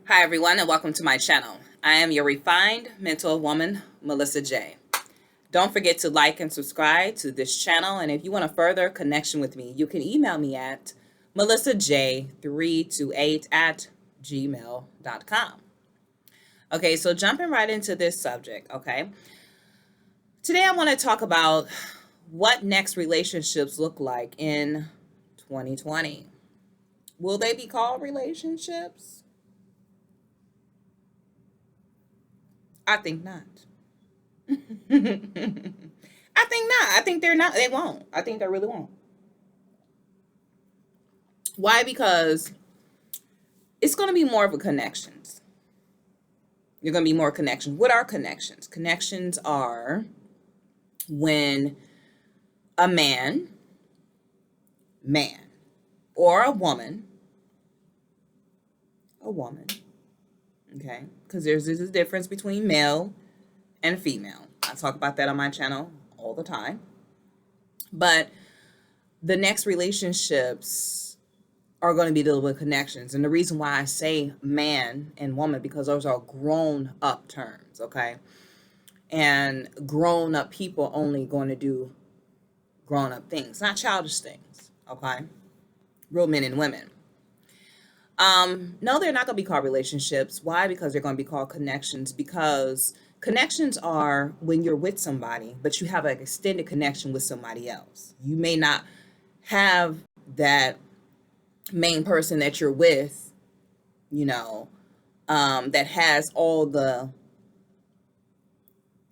Hi, everyone, and welcome to my channel. I am your refined mental woman, Melissa J. Don't forget to like and subscribe to this channel, and if you want a further connection with me, you can email me at melissaj328@gmail.com. Okay, so jumping right into this subject, okay? Today I want to talk about what next relationships look like in 2020. Will they be called relationships? I think not. I think not. I think they're not. They won't. I think they really won't. Why? Because it's going to be more of a connections. You're going to be more connections. What are connections? Connections are when a man, or a woman, okay? Because there's a difference between male and female. I talk about that on my channel all the time. But the next relationships are going to be dealing with connections. And the reason why I say man and woman, because those are grown up terms, okay? And grown up people only going to do grown up things, not childish things, okay? Real men and women. No, they're not going to be called relationships. Why? Because they're going to be called connections. Because connections are when you're with somebody, but you have an extended connection with somebody else. You may not have that main person that you're with, that has all the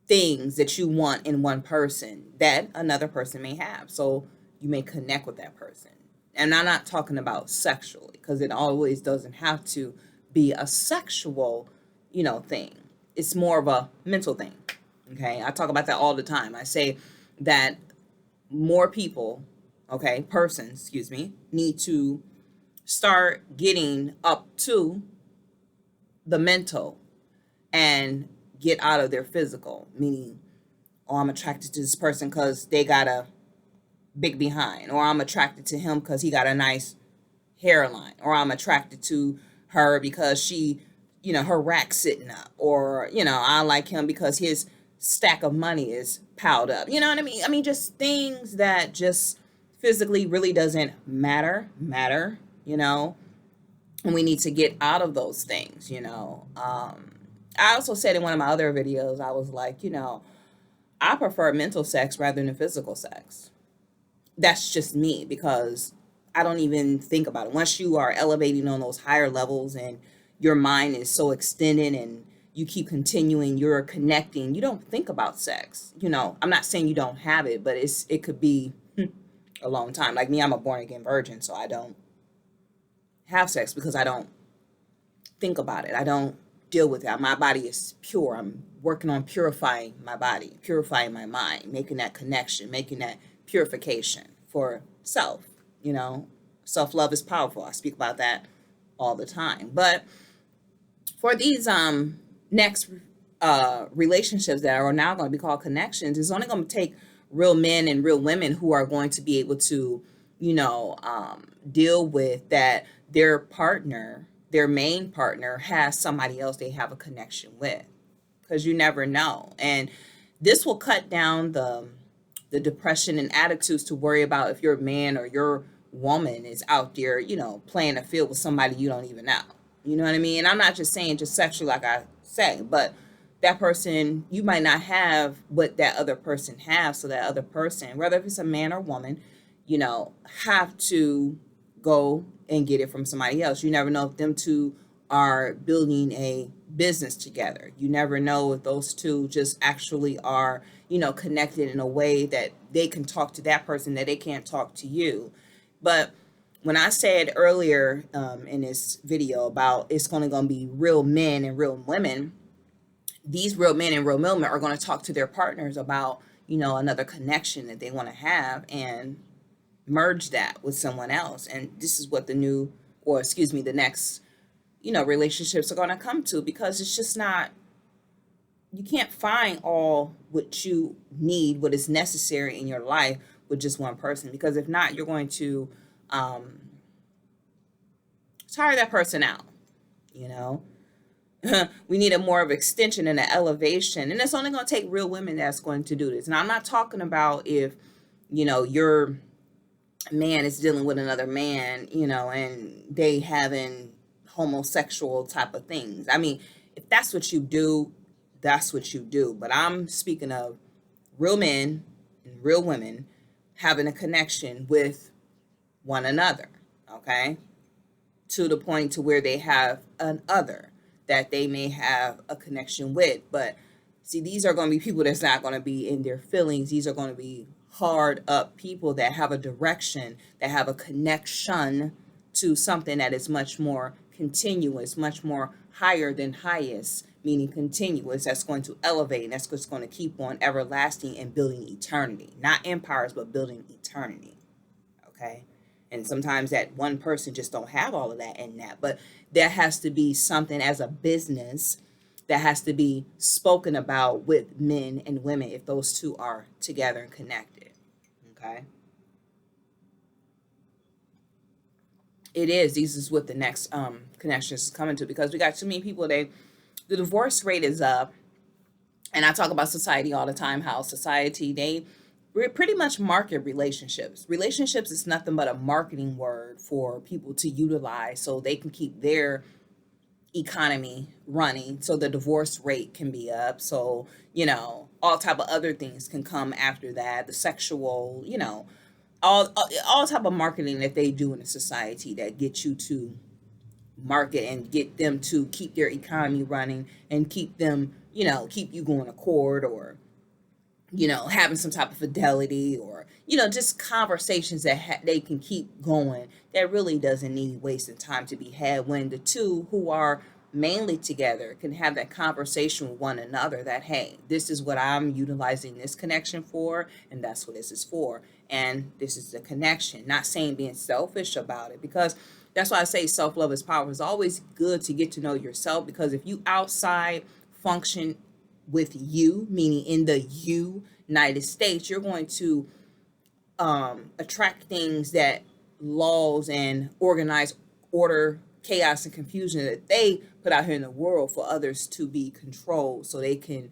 things that you want in one person that another person may have. So you may connect with that person. And I'm not talking about sexually, because it always doesn't have to be a sexual, thing. It's more of a mental thing. Okay. I talk about that all the time. I say that more people, persons, need to start getting up to the mental and get out of their physical, meaning, oh, I'm attracted to this person because they got a big behind, or I'm attracted to him because he got a nice hairline, or I'm attracted to her because she, her rack sitting up, or, I like him because his stack of money is piled up. You know what I mean? I mean, just things that just physically really doesn't matter, and we need to get out of those things, I also said in one of my other videos, I was like, I prefer mental sex rather than physical sex. That's just me, because I don't even think about it. Once you are elevating on those higher levels and your mind is so extended and you keep continuing, you're connecting, you don't think about sex. I'm not saying you don't have it, but it could be a long time. Like me, I'm a born again virgin, so I don't have sex because I don't think about it. I don't deal with that. My body is pure. I'm working on purifying my body, purifying my mind, making that connection, making that purification for self. Self-love is powerful. I speak about that all the time. But for these next relationships that are now going to be called connections, it's only going to take real men and real women who are going to be able to, deal with that their partner, their main partner, has somebody else they have a connection with, because you never know. And this will cut down the depression and attitudes to worry about if your man or your woman is out there, playing a field with somebody you don't even know. You know what I mean? And I'm not just saying just sexually, like I say, but that person, you might not have what that other person has. So that other person, whether if it's a man or woman, have to go and get it from somebody else. You never know if them two are building a business together. You never know if those two just actually are, connected in a way that they can talk to that person that they can't talk to you. But when I said earlier in this video about it's going to be real men and real women, these real men and real women are going to talk to their partners about, another connection that they want to have and merge that with someone else. And this is what the next, relationships are going to come to, because it's just not, you can't find all what you need, what is necessary in your life with just one person. Because if not, you're going to tire that person out, We need a more of extension and an elevation. And it's only going to take real women that's going to do this. And I'm not talking about if, your man is dealing with another man, and they having homosexual type of things. I mean, if that's what you do, that's what you do. But I'm speaking of real men and real women having a connection with one another, okay? To the point to where they have an other that they may have a connection with. But see, these are going to be people that's not going to be in their feelings. These are going to be hard up people that have a direction, that have a connection to something that is much more continuous, much more higher than highest, meaning continuous, that's going to elevate, and that's just going to keep on everlasting and building eternity. Not empires, but building eternity. Okay. And sometimes that one person just don't have all of that in that, but there has to be something as a business that has to be spoken about with men and women if those two are together and connected. Okay. It is. These is what the next connections is coming to, because we got too many people. The divorce rate is up, and I talk about society all the time. How society we're pretty much market relationships. Relationships is nothing but a marketing word for people to utilize so they can keep their economy running, so the divorce rate can be up, so all type of other things can come after that, the sexual, all type of marketing that they do in a society that get you to market and get them to keep their economy running and keep them, keep you going to court, or having some type of fidelity, or just conversations that they can keep going, that really doesn't need wasting time to be had, when the two who are mainly together can have that conversation with one another, that hey, this is what I'm utilizing this connection for, and that's what this is for, and this is the connection. Not saying being selfish about it, because that's why I say self-love is power. It's always good to get to know yourself, because if you outside function with you, meaning in the United States, you're going to attract things that laws and organized order, chaos, and confusion that they put out here in the world for others to be controlled, so they can,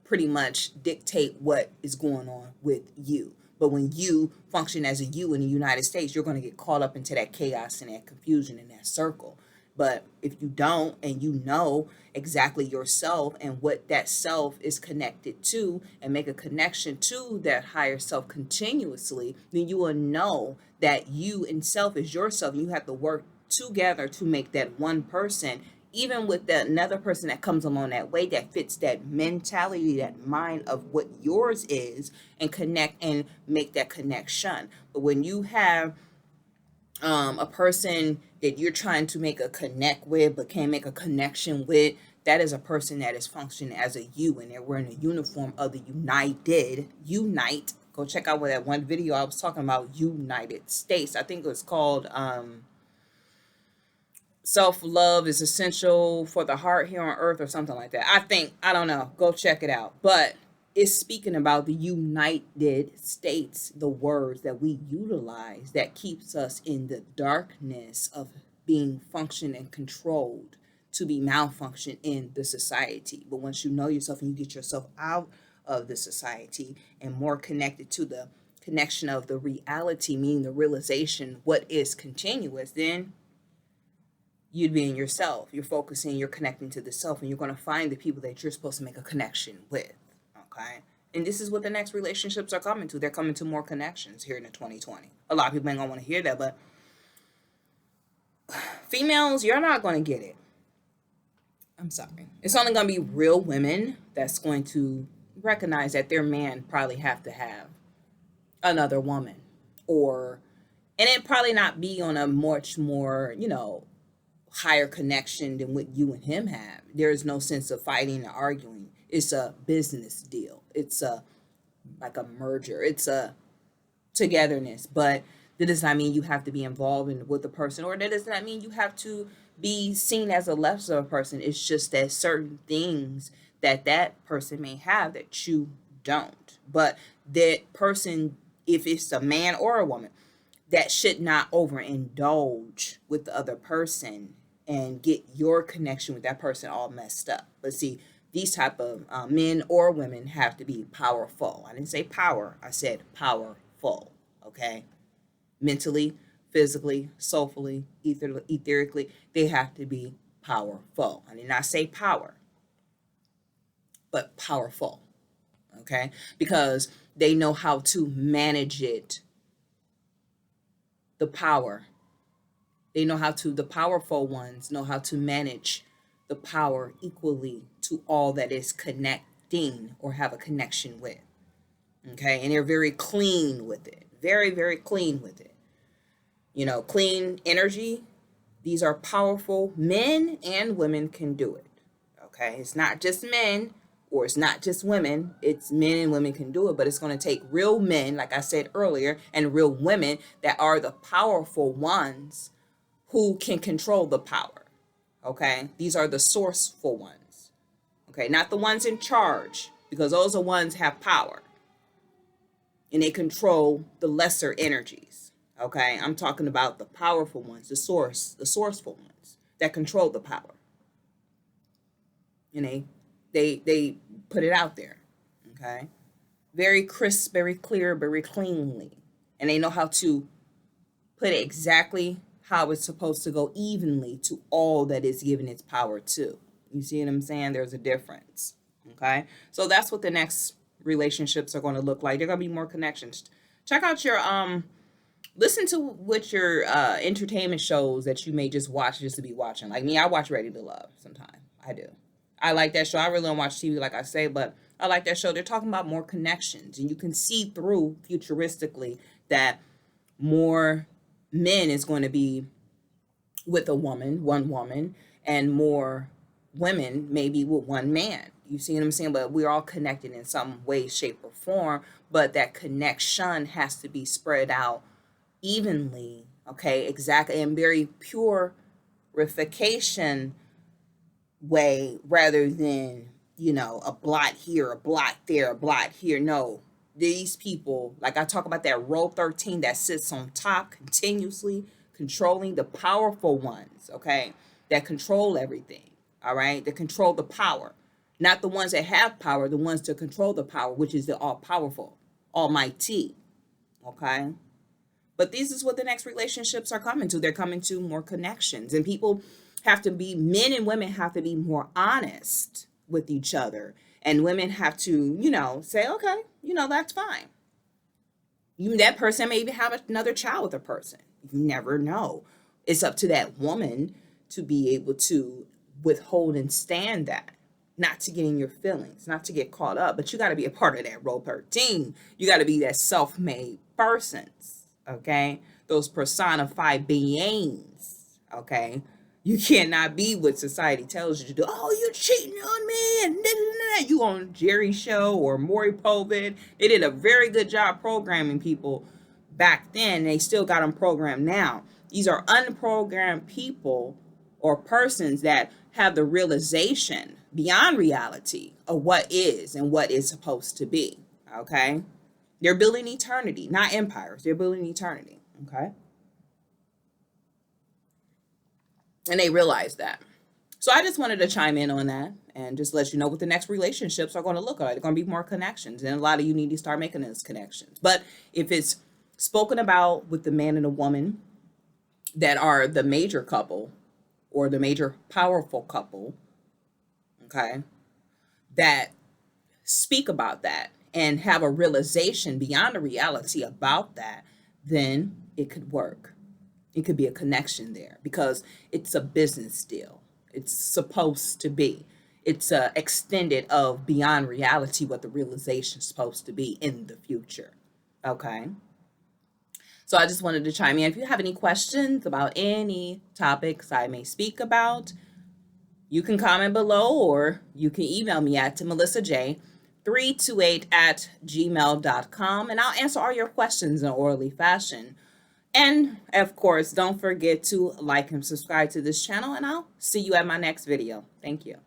pretty much dictate what is going on with you. But when you function as a you in the United States, you're going to get caught up into that chaos and that confusion and that circle. But if you don't, and you know exactly yourself and what that self is connected to, and make a connection to that higher self continuously, then you will know that you and self is yourself. And you have to work together to make that one person, even with that another person that comes along that way, that fits that mentality, that mind of what yours is, and connect and make that connection. But when you have a person that you're trying to make a connect with but can't make a connection with, that is a person that is functioning as a you, and they're wearing a uniform of the unite. Go check out what that one video I was talking about, United States. I think it was called self-love is essential for the heart here on earth, or something like that. I don't know, go check it out. But it's speaking about the United States, the words that we utilize that keeps us in the darkness of being functioned and controlled to be malfunctioned in the society. But once you know yourself and you get yourself out of the society and more connected to the connection of the reality, meaning the realization what is continuous, then you'd be in yourself. You're focusing, you're connecting to the self, and you're going to find the people that you're supposed to make a connection with. Okay. And this is what the next relationships are coming to. They're coming to more connections here in the 2020. A lot of people ain't going to want to hear that, but females, you're not going to get it. I'm sorry. It's only going to be real women that's going to recognize that their man probably have to have another woman, or, and it probably not be on a much more, higher connection than what you and him have. There is no sense of fighting or arguing. It's a business deal. It's like a merger. It's a togetherness. But that does not mean you have to be involved with the person, or that does not mean you have to be seen as a lesser person. It's just that certain things that person may have that you don't. But that person, if it's a man or a woman, that should not overindulge with the other person and get your connection with that person all messed up. But see, these type of men or women have to be powerful. I didn't say power, I said powerful. Okay, mentally, physically, soulfully, etherically, they have to be powerful. I did not say power, but powerful. Okay, because they know how to manage it, the power. They know how to, the powerful ones know how to manage the power equally to all that is connecting or have a connection with. Okay, and they're very clean with it, very, very clean with it. You know, clean energy. These are powerful. Men and women can do it. Okay, it's not just men or it's not just women. It's men and women can do it, but it's going to take real men, like I said earlier, and real women that are the powerful ones who can control the power. Okay, these are the sourceful ones. Okay, not the ones in charge, because those are ones have power and they control the lesser energies. Okay, I'm talking about the powerful ones, the sourceful ones that control the power. And they put it out there. Okay, very crisp, very clear, very cleanly, and they know how to put it exactly how it's supposed to go evenly to all that is given its power to. You see what I'm saying? There's a difference. Okay, so that's what the next relationships are going to look like. They're going to be more connections. Check out your listen to what your entertainment shows that you may just watch just to be watching. Like me, I watch Ready to Love sometimes. I do. I like that show. I really don't watch TV like I say, but I like that show. They're talking about more connections, and you can see through futuristically that more men is going to be with a woman, one woman, and more women maybe with one man. You see what I'm saying? But we're all connected in some way, shape, or form. But that connection has to be spread out evenly. Okay, exactly, and very purification way rather than, you know, a blot here, a blot there, a blot here. No, these people, like I talk about that row 13 that sits on top continuously controlling the powerful ones, okay, that control everything, all right, that control the power, not the ones that have power, the ones to control the power, which is the all powerful, almighty, okay. But this is what the next relationships are coming to. They're coming to more connections, and people have to be, men and women have to be more honest with each other. And women have to, you know, say, okay, you know, that's fine. You, that person may even have another child with a person. You never know. It's up to that woman to be able to withhold and stand that, not to get in your feelings, not to get caught up. But you got to be a part of that row 13. You got to be that self-made persons, okay? Those personified beings, okay? You cannot be what society tells you to do. Oh, you're cheating on me, and you on Jerry's show or Maury Povich. They did a very good job programming people back then. They still got them programmed now. These are unprogrammed people or persons that have the realization beyond reality of what is and what is supposed to be. Okay, they're building eternity, not empires. They're building eternity. Okay. And they realize that. So I just wanted to chime in on that and just let you know what the next relationships are going to look like. They're going to be more connections, and a lot of you need to start making those connections. But if it's spoken about with the man and the woman that are the major couple or the major powerful couple, okay, that speak about that and have a realization beyond a reality about that, then it could work. It could be a connection there because it's a business deal. It's supposed to be. It's extended of beyond reality what the realization is supposed to be in the future. Okay. So I just wanted to chime in. If you have any questions about any topics I may speak about, you can comment below or you can email me at melissaj328@gmail.com, and I'll answer all your questions in an orderly fashion. And of course, don't forget to like and subscribe to this channel, and I'll see you at my next video. Thank you.